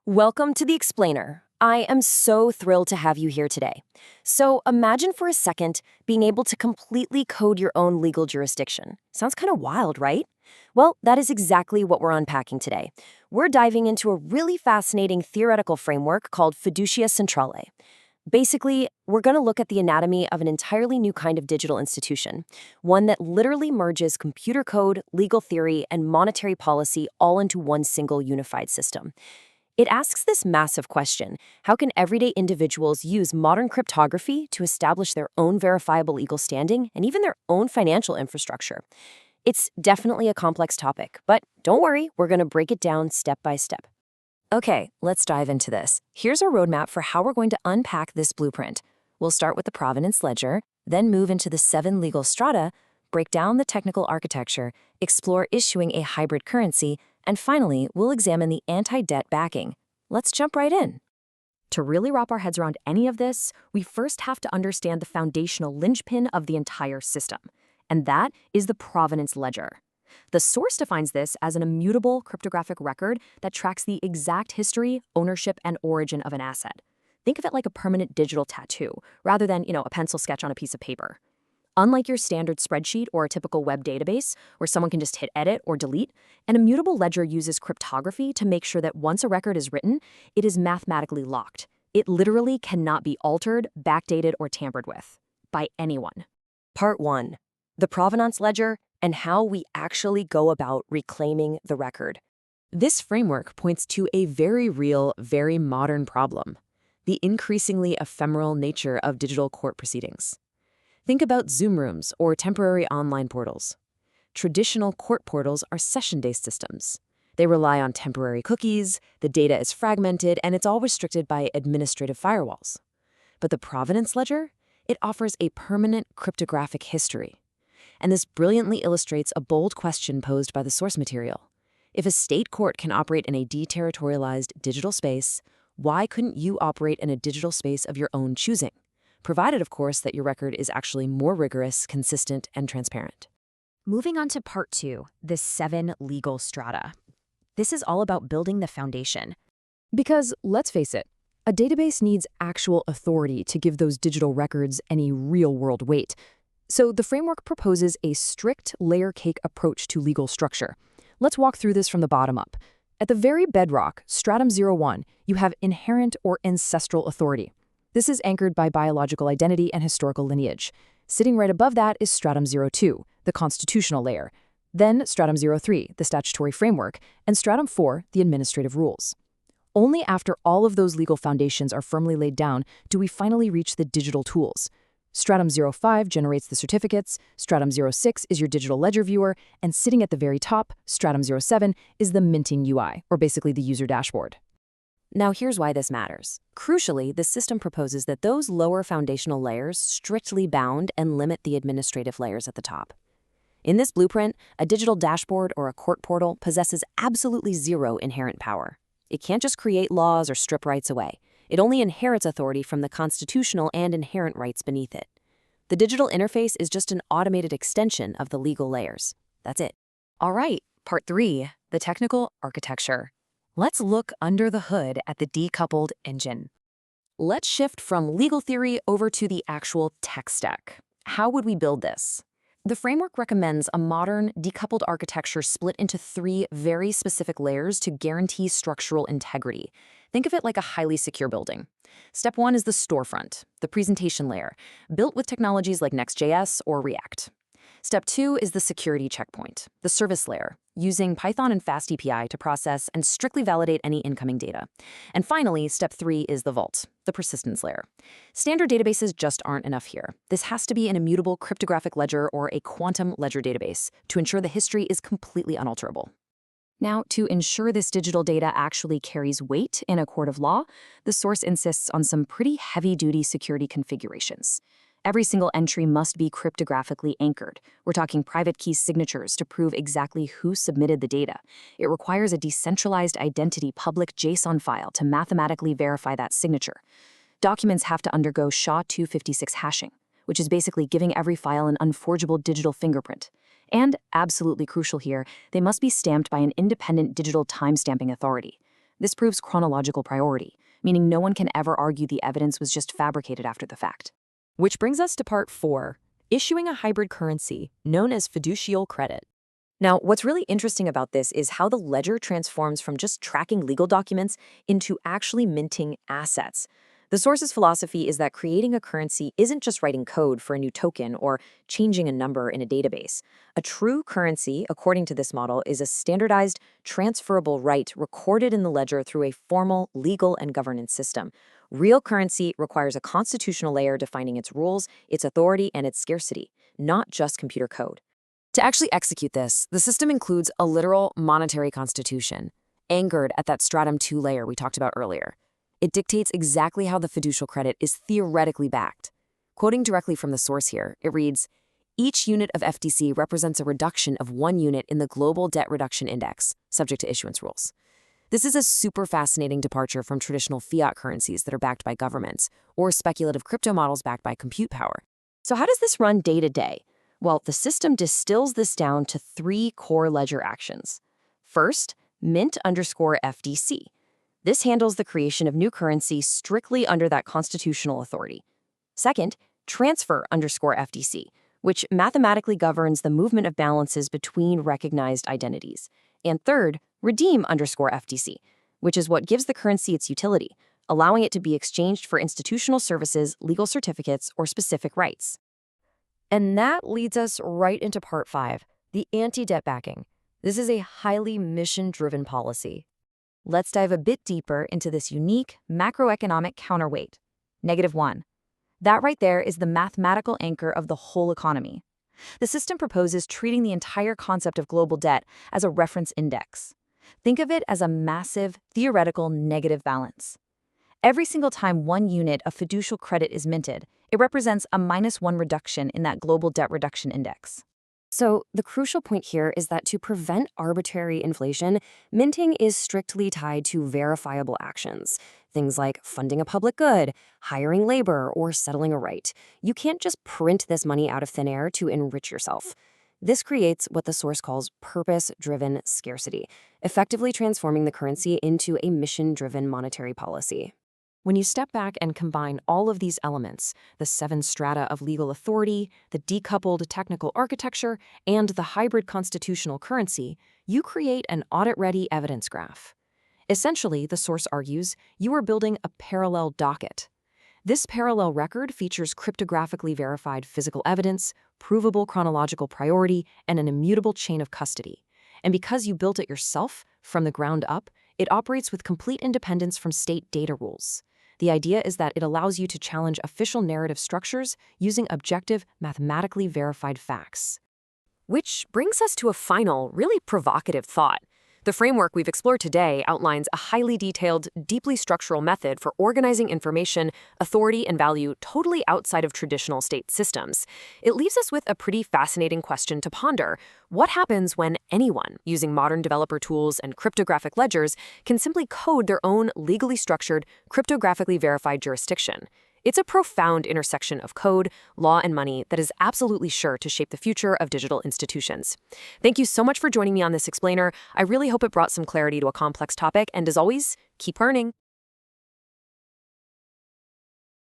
Welcome to the Explainer. I am so thrilled to have you here today. So imagine for a second being able to completely code your own legal jurisdiction. Sounds kind of wild, right? Well, that is exactly what we're unpacking today. We're diving into a really fascinating theoretical framework called Fiducia Centrale. Basically, we're going to look at the anatomy of an entirely new kind of digital institution, one that literally merges computer code, legal theory, and monetary policy all into one single unified system. It asks this massive question: how can everyday individuals use modern cryptography to establish their own verifiable legal standing and even their own financial infrastructure? It's definitely a complex topic, but don't worry, we're going to break it down step by step. Okay, let's dive into this. Here's our roadmap for how we're going to unpack this blueprint. We'll start with the provenance ledger, then move into the 7 legal strata, break down the technical architecture, explore issuing a hybrid currency, and finally, we'll examine the anti-debt backing. Let's jump right in. To really wrap our heads around any of this, we first have to understand the foundational linchpin of the entire system, and that is the provenance ledger. The source defines this as an immutable cryptographic record that tracks the exact history, ownership, and origin of an asset. Think of it like a permanent digital tattoo, rather than, a pencil sketch on a piece of paper. Unlike your standard spreadsheet or a typical web database, where someone can just hit edit or delete, an immutable ledger uses cryptography to make sure that once a record is written, it is mathematically locked. It literally cannot be altered, backdated, or tampered with by anyone. Part 1. The provenance ledger and how we actually go about reclaiming the record. This framework points to a very real, very modern problem: the increasingly ephemeral nature of digital court proceedings. Think about Zoom rooms or temporary online portals. Traditional court portals are session-based systems. They rely on temporary cookies, the data is fragmented, and it's all restricted by administrative firewalls. But the provenance ledger? It offers a permanent cryptographic history. And this brilliantly illustrates a bold question posed by the source material. If a state court can operate in a deterritorialized digital space, why couldn't you operate in a digital space of your own choosing? Provided, of course, that your record is actually more rigorous, consistent, and transparent. Moving on to part 2, the 7 legal strata. This is all about building the foundation. Because, let's face it, a database needs actual authority to give those digital records any real-world weight. So the framework proposes a strict layer cake approach to legal structure. Let's walk through this from the bottom up. At the very bedrock, stratum 01, you have inherent or ancestral authority. This is anchored by biological identity and historical lineage. Sitting right above that is stratum 02, the constitutional layer. Then stratum 03, the statutory framework, and stratum 4, the administrative rules. Only after all of those legal foundations are firmly laid down do we finally reach the digital tools. Stratum 05 generates the certificates, stratum 06 is your digital ledger viewer, and sitting at the very top, stratum 07 is the minting UI, or basically the user dashboard. Now here's why this matters. Crucially, the system proposes that those lower foundational layers strictly bound and limit the administrative layers at the top. In this blueprint, a digital dashboard or a court portal possesses absolutely zero inherent power. It can't just create laws or strip rights away. It only inherits authority from the constitutional and inherent rights beneath it. The digital interface is just an automated extension of the legal layers. That's it. All right, part 3, the technical architecture. Let's look under the hood at the decoupled engine. Let's shift from legal theory over to the actual tech stack. How would we build this? The framework recommends a modern, decoupled architecture split into 3 very specific layers to guarantee structural integrity. Think of it like a highly secure building. Step 1 is the storefront, the presentation layer, built with technologies like Next.js or React. Step 2 is the security checkpoint, the service layer, using Python and FastAPI to process and strictly validate any incoming data. And finally, step 3 is the vault, the persistence layer. Standard databases just aren't enough here. This has to be an immutable cryptographic ledger or a quantum ledger database to ensure the history is completely unalterable. Now, to ensure this digital data actually carries weight in a court of law, the source insists on some pretty heavy-duty security configurations. Every single entry must be cryptographically anchored. We're talking private key signatures to prove exactly who submitted the data. It requires a decentralized identity public JSON file to mathematically verify that signature. Documents have to undergo SHA-256 hashing, which is basically giving every file an unforgeable digital fingerprint. And, absolutely crucial here, they must be stamped by an independent digital timestamping authority. This proves chronological priority, meaning no one can ever argue the evidence was just fabricated after the fact. Which brings us to part 4, issuing a hybrid currency known as fiducial credit. Now, what's really interesting about this is how the ledger transforms from just tracking legal documents into actually minting assets. The source's philosophy is that creating a currency isn't just writing code for a new token or changing a number in a database. A true currency, according to this model, is a standardized, transferable right recorded in the ledger through a formal legal and governance system. Real currency requires a constitutional layer defining its rules, its authority, and its scarcity, not just computer code. To actually execute this, the system includes a literal monetary constitution, anchored at that stratum 2 layer we talked about earlier. It dictates exactly how the fiducial credit is theoretically backed. Quoting directly from the source here, it reads, "Each unit of FDC represents a reduction of 1 unit in the global debt reduction index, subject to issuance rules." This is a super fascinating departure from traditional fiat currencies that are backed by governments, or speculative crypto models backed by compute power. So how does this run day to day? Well, the system distills this down to 3 core ledger actions. First, mint_FDC. This handles the creation of new currency strictly under that constitutional authority. Second, transfer_FDC, which mathematically governs the movement of balances between recognized identities. And third, redeem_FDC, which is what gives the currency its utility, allowing it to be exchanged for institutional services, legal certificates, or specific rights. And that leads us right into part 5, the anti-debt backing. This is a highly mission-driven policy. Let's dive a bit deeper into this unique macroeconomic counterweight, -1. That right there is the mathematical anchor of the whole economy. The system proposes treating the entire concept of global debt as a reference index. Think of it as a massive, theoretical negative balance. Every single time 1 unit of fiducial credit is minted, it represents a -1 reduction in that global debt reduction index. So the crucial point here is that to prevent arbitrary inflation, minting is strictly tied to verifiable actions. Things like funding a public good, hiring labor, or settling a right. You can't just print this money out of thin air to enrich yourself. This creates what the source calls purpose-driven scarcity, effectively transforming the currency into a mission-driven monetary policy. When you step back and combine all of these elements, the 7 strata of legal authority, the decoupled technical architecture, and the hybrid constitutional currency, you create an audit-ready evidence graph. Essentially, the source argues, you are building a parallel docket. This parallel record features cryptographically verified physical evidence, provable chronological priority, and an immutable chain of custody. And because you built it yourself, from the ground up, it operates with complete independence from state data rules. The idea is that it allows you to challenge official narrative structures using objective, mathematically verified facts. Which brings us to a final, really provocative thought. The framework we've explored today outlines a highly detailed, deeply structural method for organizing information, authority, and value totally outside of traditional state systems. It leaves us with a pretty fascinating question to ponder. What happens when anyone, using modern developer tools and cryptographic ledgers, can simply code their own legally structured, cryptographically verified jurisdiction? It's a profound intersection of code, law, and money that is absolutely sure to shape the future of digital institutions. Thank you so much for joining me on this explainer. I really hope it brought some clarity to a complex topic, and as always, keep learning.